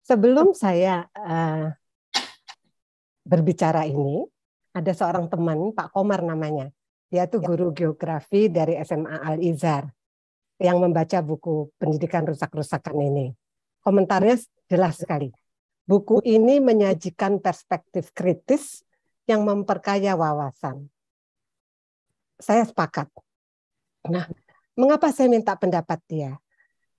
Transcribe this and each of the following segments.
Sebelum saya berbicara ini, ada seorang teman, Pak Komar namanya. Dia tuh guru geografi dari SMA Al-Izhar yang membaca buku Pendidikan Rusak-Rusakan ini. Komentarnya jelas sekali. Buku ini menyajikan perspektif kritis yang memperkaya wawasan. Saya sepakat. Nah, mengapa saya minta pendapat dia?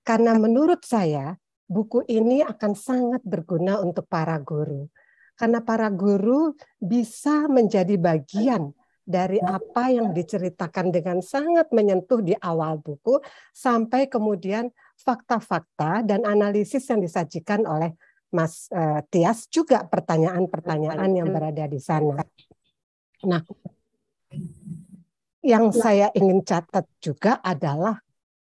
Karena menurut saya, buku ini akan sangat berguna untuk para guru. Karena para guru bisa menjadi bagian dari apa yang diceritakan dengan sangat menyentuh di awal buku, sampai kemudian fakta-fakta dan analisis yang disajikan oleh Mas Tias, juga pertanyaan-pertanyaan yang berada di sana. Nah, yang saya ingin catat juga adalah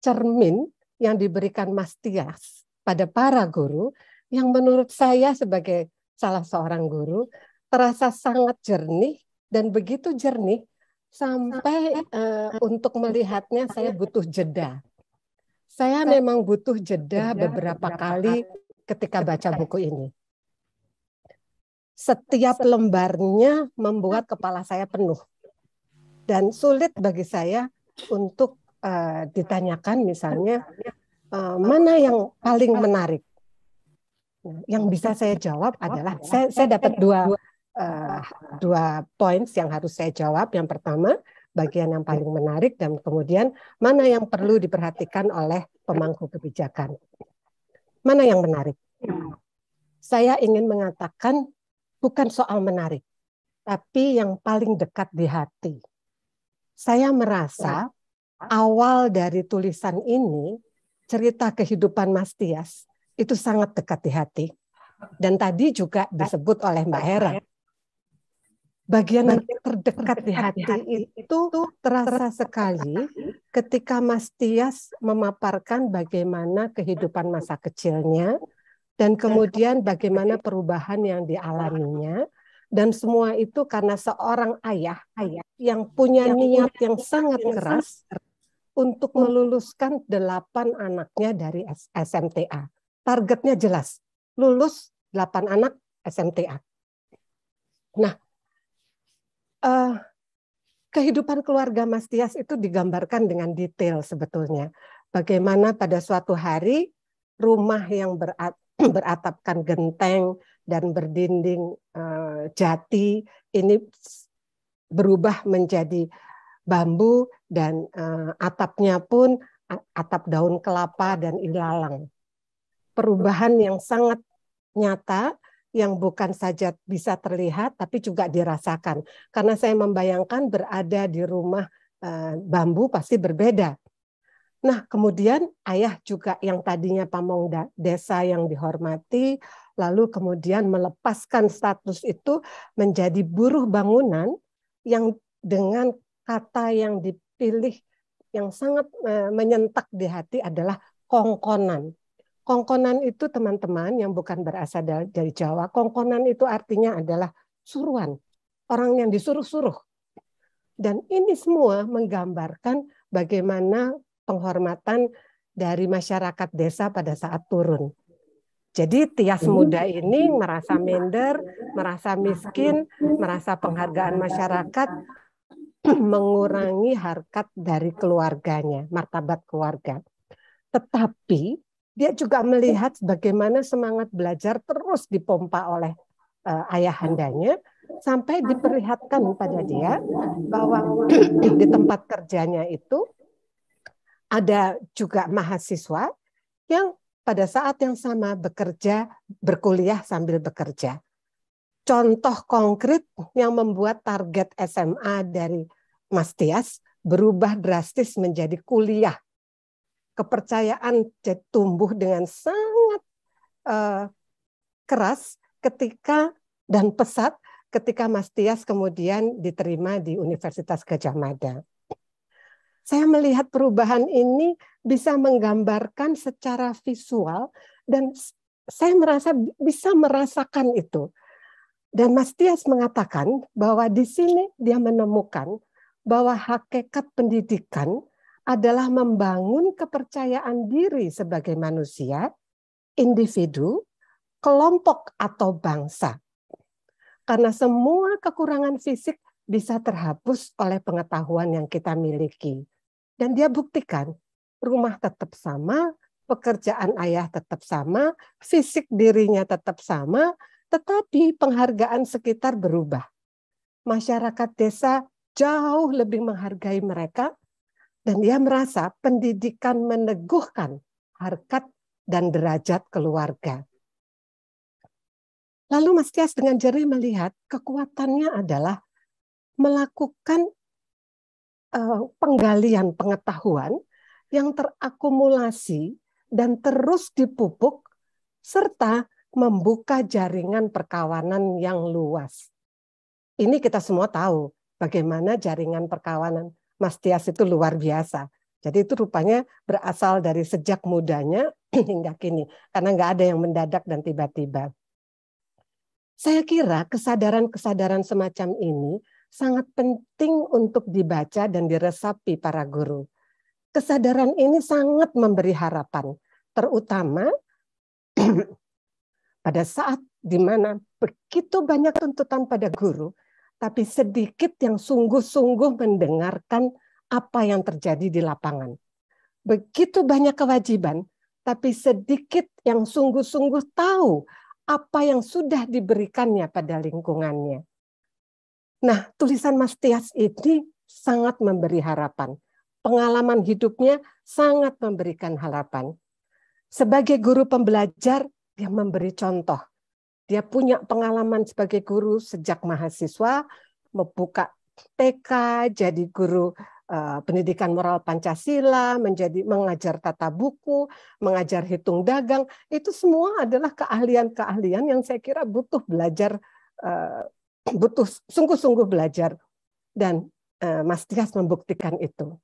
cermin yang diberikan Mas Tias pada para guru, yang menurut saya sebagai salah seorang guru terasa sangat jernih, dan begitu jernih sampai untuk melihatnya saya butuh jeda. Saya memang butuh jeda beberapa kali ketika baca buku ini. Setiap lembarnya membuat kepala saya penuh. Dan sulit bagi saya untuk ditanyakan misalnya mana yang paling menarik. Yang bisa saya jawab adalah saya dapat dua poin yang harus saya jawab. Yang pertama, bagian yang paling menarik, dan kemudian mana yang perlu diperhatikan oleh pemangku kebijakan. Mana yang menarik? Saya ingin mengatakan bukan soal menarik, tapi yang paling dekat di hati. Saya merasa awal dari tulisan ini, cerita kehidupan Mas Tias, itu sangat dekat di hati. Dan tadi juga disebut oleh Mbak Hera, bagian yang terdekat di hati itu terasa sekali ketika Mas Tias memaparkan bagaimana kehidupan masa kecilnya, dan kemudian bagaimana perubahan yang dialaminya, dan semua itu karena seorang ayah yang punya niat yang sangat keras untuk meluluskan 8 anaknya dari SMTA. Targetnya jelas, lulus 8 anak SMTA. Nah, kehidupan keluarga Mas Tias itu digambarkan dengan detail sebetulnya. Bagaimana pada suatu hari rumah yang beratapkan genteng dan berdinding jati ini berubah menjadi bambu, dan atapnya pun atap daun kelapa dan ilalang. Perubahan yang sangat nyata yang bukan saja bisa terlihat tapi juga dirasakan. Karena saya membayangkan berada di rumah bambu pasti berbeda. Nah, kemudian ayah juga yang tadinya pamong desa yang dihormati, lalu kemudian melepaskan status itu menjadi buruh bangunan, yang dengan kata yang dipilih yang sangat menyentak di hati adalah kongkonan. Kongkonan itu, teman-teman yang bukan berasal dari Jawa, kongkonan itu artinya adalah suruhan, orang yang disuruh-suruh. Dan ini semua menggambarkan bagaimana penghormatan dari masyarakat desa pada saat turun. Jadi Tias muda ini merasa minder, merasa miskin, merasa penghargaan masyarakat mengurangi harkat dari keluarganya, martabat keluarga. Tetapi dia juga melihat bagaimana semangat belajar terus dipompa oleh ayahandanya, sampai diperlihatkan pada dia bahwa di tempat kerjanya itu ada juga mahasiswa yang pada saat yang sama bekerja, berkuliah sambil bekerja. Contoh konkret yang membuat target SMA dari Mas Tias berubah drastis menjadi kuliah. Kepercayaan tumbuh dengan sangat keras ketika dan pesat ketika Mas Tias kemudian diterima di Universitas Gadjah Mada. Saya melihat perubahan ini bisa menggambarkan secara visual, dan saya merasa bisa merasakan itu. Dan Mas Tias mengatakan bahwa di sini dia menemukan bahwa hakikat pendidikan adalah membangun kepercayaan diri sebagai manusia, individu, kelompok atau bangsa. Karena semua kekurangan fisik bisa terhapus oleh pengetahuan yang kita miliki. Dan dia buktikan, rumah tetap sama, pekerjaan ayah tetap sama, fisik dirinya tetap sama, tetapi penghargaan sekitar berubah. Masyarakat desa jauh lebih menghargai mereka, dan dia merasa pendidikan meneguhkan harkat dan derajat keluarga. Lalu Mas Tias dengan jernih melihat kekuatannya adalah melakukan penggalian pengetahuan yang terakumulasi dan terus dipupuk, serta membuka jaringan perkawanan yang luas. Ini kita semua tahu bagaimana jaringan perkawanan Mas Tias itu luar biasa. Jadi itu rupanya berasal dari sejak mudanya hingga kini, karena nggak ada yang mendadak dan tiba-tiba. Saya kira kesadaran-kesadaran semacam ini sangat penting untuk dibaca dan diresapi para guru. Kesadaran ini sangat memberi harapan, terutama pada saat di mana begitu banyak tuntutan pada guru, tapi sedikit yang sungguh-sungguh mendengarkan apa yang terjadi di lapangan. Begitu banyak kewajiban, tapi sedikit yang sungguh-sungguh tahu apa yang sudah diberikannya pada lingkungannya. Nah, tulisan Mas Tias ini sangat memberi harapan. Pengalaman hidupnya sangat memberikan harapan. Sebagai guru pembelajar, dia memberi contoh. Dia punya pengalaman sebagai guru sejak mahasiswa, membuka TK, jadi guru pendidikan moral Pancasila, mengajar tata buku, mengajar hitung dagang. Itu semua adalah keahlian-keahlian yang saya kira butuh belajar, butuh sungguh-sungguh belajar. Dan Mas Tias membuktikan itu.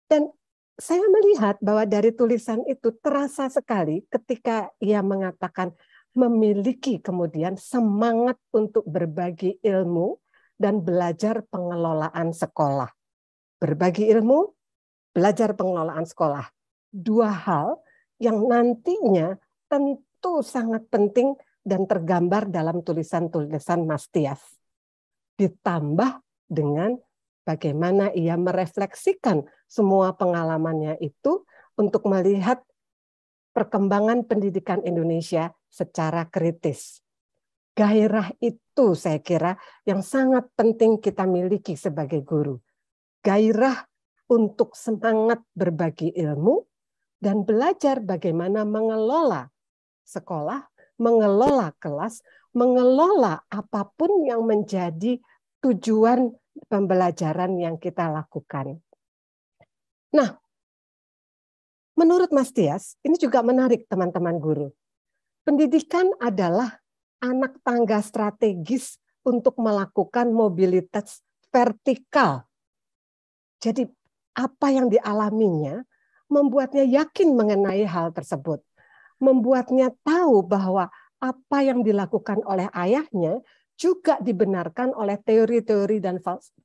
Dan saya melihat bahwa dari tulisan itu terasa sekali ketika ia mengatakan memiliki kemudian semangat untuk berbagi ilmu dan belajar pengelolaan sekolah. Berbagi ilmu, belajar pengelolaan sekolah. Dua hal yang nantinya tentu sangat penting dan tergambar dalam tulisan-tulisan Mas Tias. Ditambah dengan bagaimana ia merefleksikan semua pengalamannya itu untuk melihat perkembangan pendidikan Indonesia secara kritis. Gairah itu saya kira yang sangat penting kita miliki sebagai guru. Gairah untuk semangat berbagi ilmu dan belajar bagaimana mengelola sekolah, mengelola kelas, mengelola apapun yang menjadi tujuan pembelajaran yang kita lakukan. Nah, menurut Mas Tias, ini juga menarik teman-teman guru. Pendidikan adalah anak tangga strategis untuk melakukan mobilitas vertikal. Jadi apa yang dialaminya membuatnya yakin mengenai hal tersebut. Membuatnya tahu bahwa apa yang dilakukan oleh ayahnya juga dibenarkan oleh teori-teori dan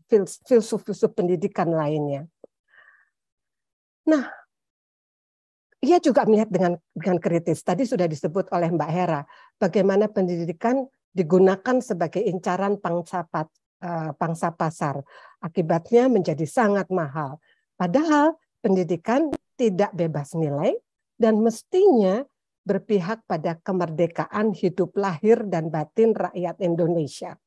filsuf-filsuf pendidikan lainnya. Nah, ia juga melihat dengan kritis. Tadi sudah disebut oleh Mbak Hera, bagaimana pendidikan digunakan sebagai incaran pangsa pasar. Akibatnya menjadi sangat mahal. Padahal pendidikan tidak bebas nilai dan mestinya berpihak pada kemerdekaan hidup lahir dan batin rakyat Indonesia.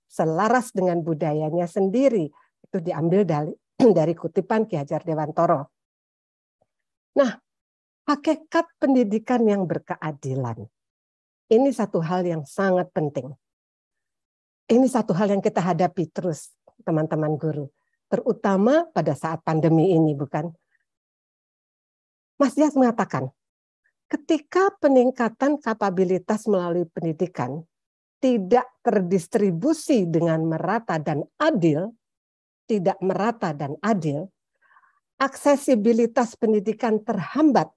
Selaras dengan budayanya sendiri. Itu diambil dari kutipan Ki Hajar Dewantoro. Nah, hakikat pendidikan yang berkeadilan. Ini satu hal yang sangat penting. Ini satu hal yang kita hadapi terus, teman-teman guru. Terutama pada saat pandemi ini, bukan? Mas Dias mengatakan, ketika peningkatan kapabilitas melalui pendidikan tidak terdistribusi dengan merata dan adil, tidak merata dan adil, aksesibilitas pendidikan terhambat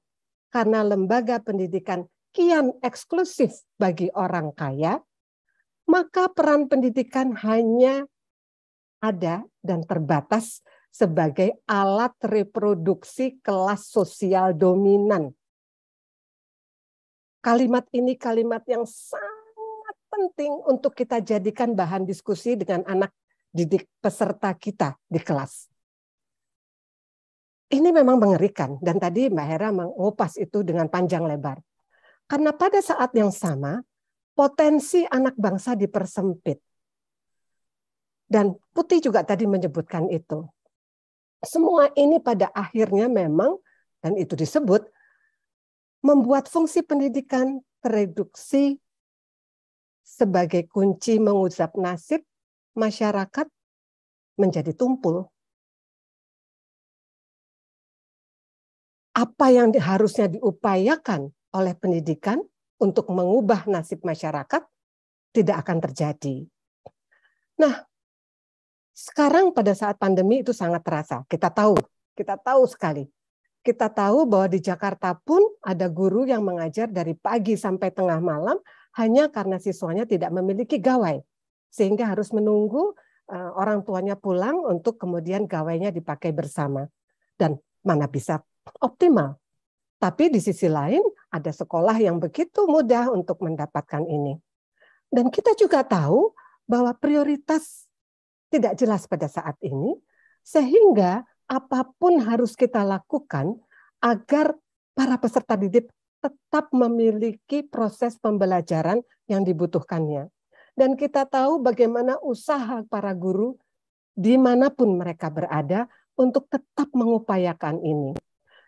karena lembaga pendidikan kian eksklusif bagi orang kaya, maka peran pendidikan hanya ada dan terbatas sebagai alat reproduksi kelas sosial dominan. kalimat ini kalimat yang sangat penting untuk kita jadikan bahan diskusi dengan anak didik peserta kita di kelas. Ini memang mengerikan, dan tadi Mbak Hera mengupas itu dengan panjang lebar. Karena pada saat yang sama, potensi anak bangsa dipersempit. Dan Putih juga tadi menyebutkan itu. Semua ini pada akhirnya memang, dan itu disebut, membuat fungsi pendidikan tereduksi sebagai kunci mengusap nasib masyarakat menjadi tumpul. Apa yang harusnya diupayakan oleh pendidikan untuk mengubah nasib masyarakat tidak akan terjadi. Nah, sekarang pada saat pandemi itu sangat terasa. Kita tahu sekali. Kita tahu bahwa di Jakarta pun ada guru yang mengajar dari pagi sampai tengah malam hanya karena siswanya tidak memiliki gawai. Sehingga harus menunggu orang tuanya pulang untuk kemudian gawainya dipakai bersama. Dan mana bisa optimal. Tapi di sisi lain ada sekolah yang begitu mudah untuk mendapatkan ini. Dan kita juga tahu bahwa prioritas tidak jelas pada saat ini, sehingga apapun harus kita lakukan agar para peserta didik tetap memiliki proses pembelajaran yang dibutuhkannya. Dan kita tahu bagaimana usaha para guru dimanapun mereka berada untuk tetap mengupayakan ini.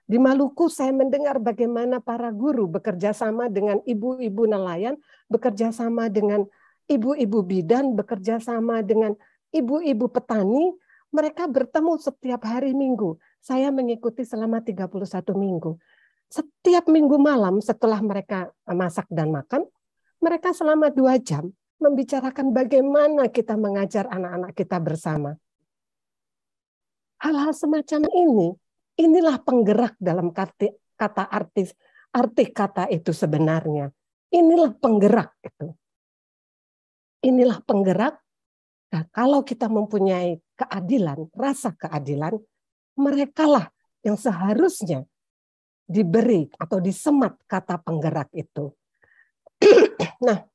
Di Maluku saya mendengar bagaimana para guru bekerja sama dengan ibu-ibu nelayan, bekerja sama dengan ibu-ibu bidan, bekerja sama dengan ibu-ibu petani. Mereka bertemu setiap hari Minggu. Saya mengikuti selama 31 minggu. Setiap minggu malam setelah mereka masak dan makan, mereka selama 2 jam membicarakan bagaimana kita mengajar anak-anak kita bersama. Hal-hal semacam ini, inilah penggerak dalam kata arti kata itu sebenarnya. Inilah penggerak itu. Inilah penggerak. Nah, kalau kita mempunyai keadilan, rasa keadilan, merekalah yang seharusnya diberi atau disemat kata penggerak itu. Nah,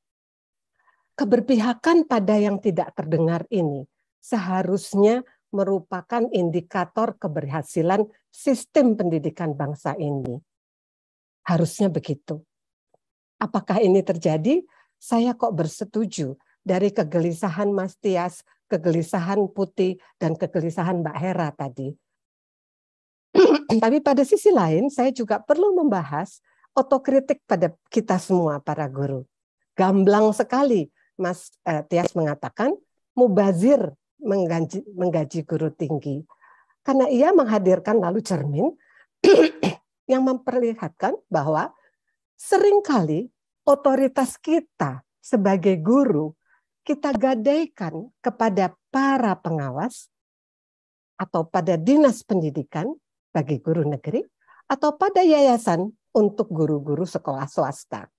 keberpihakan pada yang tidak terdengar ini seharusnya merupakan indikator keberhasilan sistem pendidikan bangsa ini. Harusnya begitu. Apakah ini terjadi? Saya kok bersetuju dari kegelisahan Mas Tias, kegelisahan Putih, dan kegelisahan Mbak Hera tadi. Tapi pada sisi lain, saya juga perlu membahas otokritik pada kita semua para guru. Gamblang sekali Mas Tias mengatakan, mubazir menggaji guru tinggi. Karena ia menghadirkan lalu cermin yang memperlihatkan bahwa seringkali otoritas kita sebagai guru kita gadaikan kepada para pengawas atau pada dinas pendidikan bagi guru negeri atau pada yayasan untuk guru-guru sekolah swasta.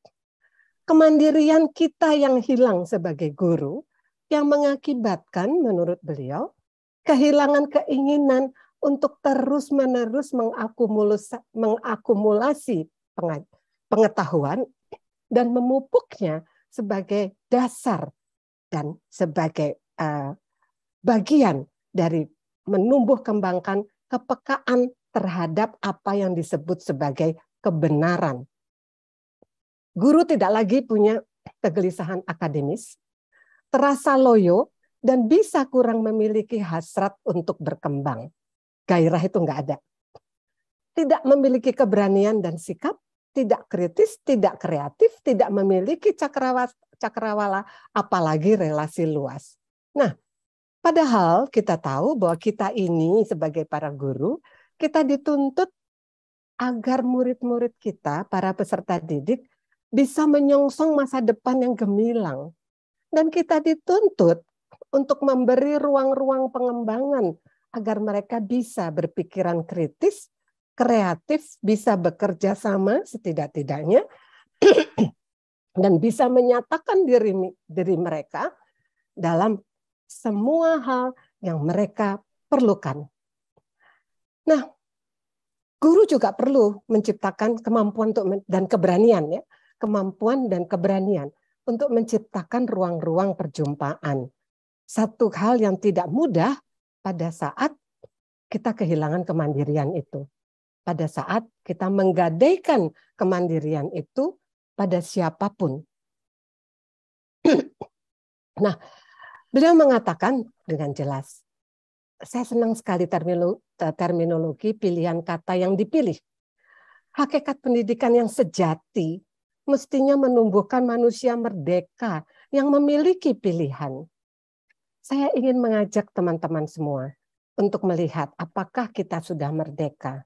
Kemandirian kita yang hilang sebagai guru yang mengakibatkan menurut beliau kehilangan keinginan untuk terus-menerus mengakumulasi pengetahuan dan memupuknya sebagai dasar dan sebagai bagian dari menumbuh kembangkan kepekaan terhadap apa yang disebut sebagai kebenaran. Guru tidak lagi punya kegelisahan akademis, terasa loyo, dan bisa kurang memiliki hasrat untuk berkembang. Gairah itu nggak ada. Tidak memiliki keberanian dan sikap, tidak kritis, tidak kreatif, tidak memiliki cakrawala, apalagi relasi luas. Nah, padahal kita tahu bahwa kita ini sebagai para guru, kita dituntut agar murid-murid kita, para peserta didik, bisa menyongsong masa depan yang gemilang. Dan kita dituntut untuk memberi ruang-ruang pengembangan agar mereka bisa berpikiran kritis, kreatif, bisa bekerja sama setidak-tidaknya, dan bisa menyatakan diri mereka dalam semua hal yang mereka perlukan. Nah, guru juga perlu menciptakan kemampuan dan keberanian ya. kemampuan dan keberanian untuk menciptakan ruang-ruang perjumpaan. Satu hal yang tidak mudah pada saat kita kehilangan kemandirian itu. Pada saat kita menggadaikan kemandirian itu pada siapapun. Nah, beliau mengatakan dengan jelas, saya senang sekali terminologi pilihan kata yang dipilih. Hakikat pendidikan yang sejati mestinya menumbuhkan manusia merdeka yang memiliki pilihan. Saya ingin mengajak teman-teman semua untuk melihat apakah kita sudah merdeka.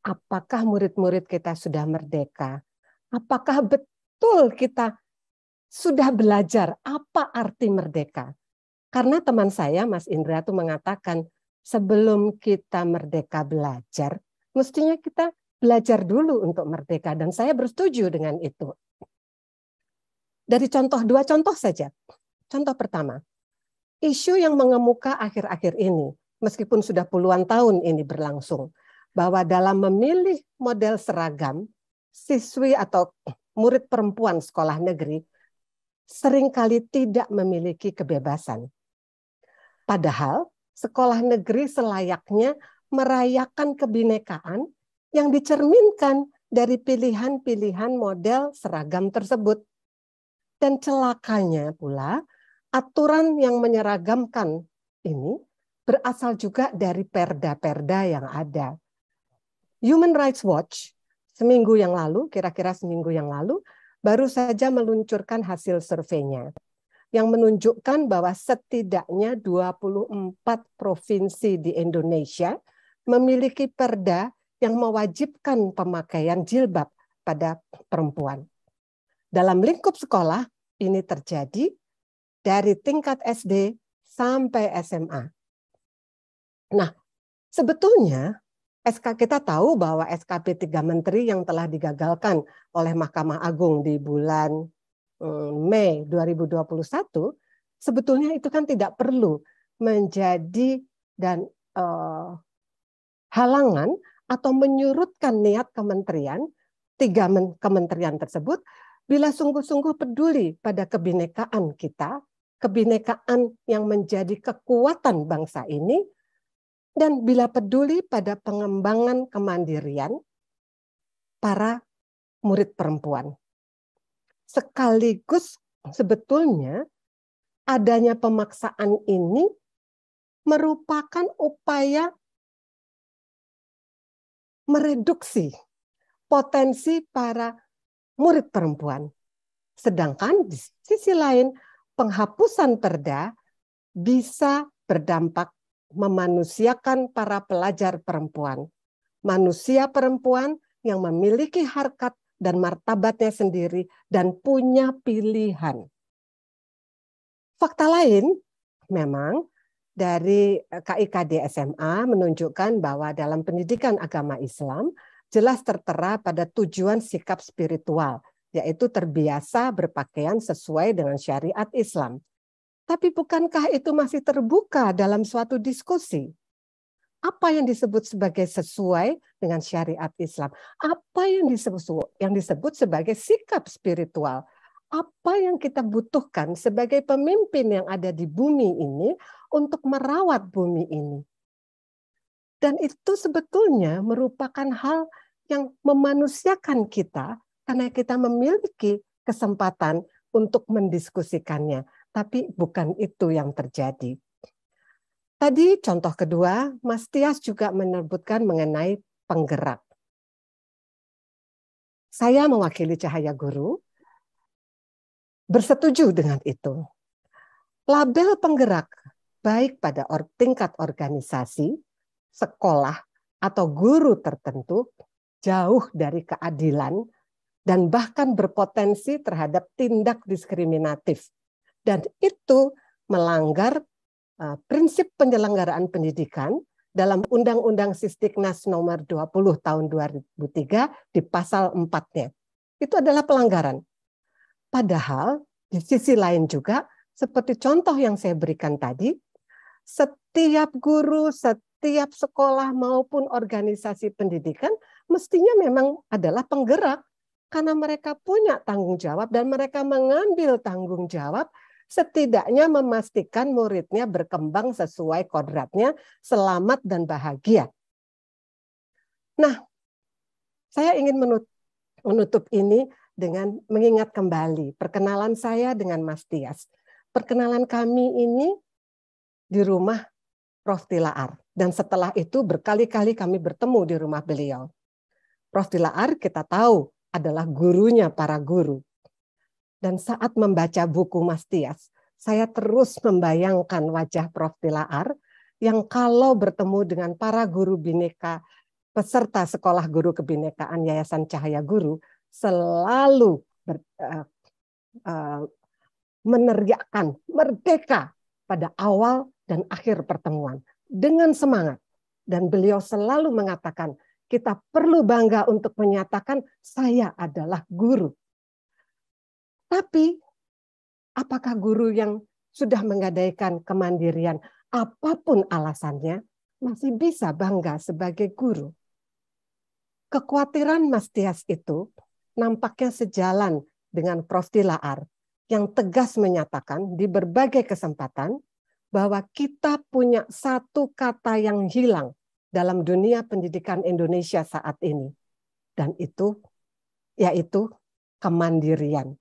Apakah murid-murid kita sudah merdeka? Apakah betul kita sudah belajar apa arti merdeka? Karena teman saya, Mas Indra, tuh mengatakan, sebelum kita merdeka belajar, mestinya kita belajar dulu untuk merdeka. Dan saya bersetuju dengan itu. Dari dua contoh saja. Contoh pertama, isu yang mengemuka akhir-akhir ini, meskipun sudah puluhan tahun ini berlangsung, bahwa dalam memilih model seragam, siswi atau murid perempuan sekolah negeri seringkali tidak memiliki kebebasan. Padahal sekolah negeri selayaknya merayakan kebinekaan yang dicerminkan dari pilihan-pilihan model seragam tersebut. Dan celakanya pula, aturan yang menyeragamkan ini berasal juga dari perda-perda yang ada. Human Rights Watch seminggu yang lalu, kira-kira seminggu yang lalu, baru saja meluncurkan hasil surveinya yang menunjukkan bahwa setidaknya 24 provinsi di Indonesia memiliki perda yang mewajibkan pemakaian jilbab pada perempuan. Dalam lingkup sekolah, ini terjadi dari tingkat SD sampai SMA. Nah, sebetulnya kita tahu bahwa SKP 3 Menteri yang telah digagalkan oleh Mahkamah Agung di bulan Mei 2021, sebetulnya itu kan tidak perlu menjadi dan halangan atau menyurutkan niat kementerian, 3 kementerian tersebut, bila sungguh-sungguh peduli pada kebinekaan kita, kebinekaan yang menjadi kekuatan bangsa ini, dan bila peduli pada pengembangan kemandirian para murid perempuan. Sekaligus sebetulnya adanya pemaksaan ini merupakan upaya mereduksi potensi para murid perempuan. Sedangkan di sisi lain penghapusan perda bisa berdampak memanusiakan para pelajar perempuan. Manusia perempuan yang memiliki harkat dan martabatnya sendiri dan punya pilihan. Fakta lain memang dari KIKD SMA menunjukkan bahwa dalam pendidikan agama Islam jelas tertera pada tujuan sikap spiritual, yaitu terbiasa berpakaian sesuai dengan syariat Islam. Tapi bukankah itu masih terbuka dalam suatu diskusi? Apa yang disebut sebagai sesuai dengan syariat Islam? Apa yang disebut sebagai sikap spiritual? Apa yang kita butuhkan sebagai pemimpin yang ada di bumi ini untuk merawat bumi ini? Dan itu sebetulnya merupakan hal yang memanusiakan kita karena kita memiliki kesempatan untuk mendiskusikannya. Tapi bukan itu yang terjadi. Tadi contoh kedua, Mas Tias juga menyebutkan mengenai penggerak. Saya mewakili Cahaya Guru, bersetuju dengan itu. Label penggerak, baik pada tingkat organisasi, sekolah, atau guru tertentu, jauh dari keadilan, dan bahkan berpotensi terhadap tindak diskriminatif. Dan itu melanggar prinsip penyelenggaraan pendidikan dalam Undang-Undang Sisdiknas nomor 20 tahun 2003 di pasal 4-nya. Itu adalah pelanggaran. Padahal di sisi lain juga, seperti contoh yang saya berikan tadi, setiap guru, setiap sekolah maupun organisasi pendidikan mestinya memang adalah penggerak karena mereka punya tanggung jawab dan mereka mengambil tanggung jawab setidaknya memastikan muridnya berkembang sesuai kodratnya, selamat dan bahagia. Nah, saya ingin menutup ini dengan mengingat kembali perkenalan saya dengan Mas Tias. Perkenalan kami ini di rumah Prof. Tilaar. Dan setelah itu berkali-kali kami bertemu di rumah beliau. Prof. Tilaar kita tahu adalah gurunya para guru. Dan saat membaca buku Mas Tias, saya terus membayangkan wajah Prof. Tilaar yang kalau bertemu dengan para guru bineka, peserta Sekolah Guru Kebinekaan Yayasan Cahaya Guru, selalu meneriakkan merdeka pada awal dan akhir pertemuan dengan semangat. Dan beliau selalu mengatakan, kita perlu bangga untuk menyatakan saya adalah guru. Tapi apakah guru yang sudah menggadaikan kemandirian, apapun alasannya, masih bisa bangga sebagai guru? Kekhawatiran Mas Tias itu nampaknya sejalan dengan Prof. Tilaar yang tegas menyatakan di berbagai kesempatan bahwa kita punya satu kata yang hilang dalam dunia pendidikan Indonesia saat ini. Dan itu yaitu kemandirian.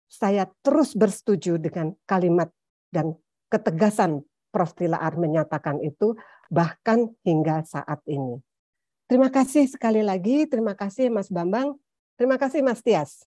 Saya terus bersetuju dengan kalimat dan ketegasan Prof. Tilaar menyatakan itu bahkan hingga saat ini. Terima kasih sekali lagi, terima kasih Mas Bambang, terima kasih Mas Tias.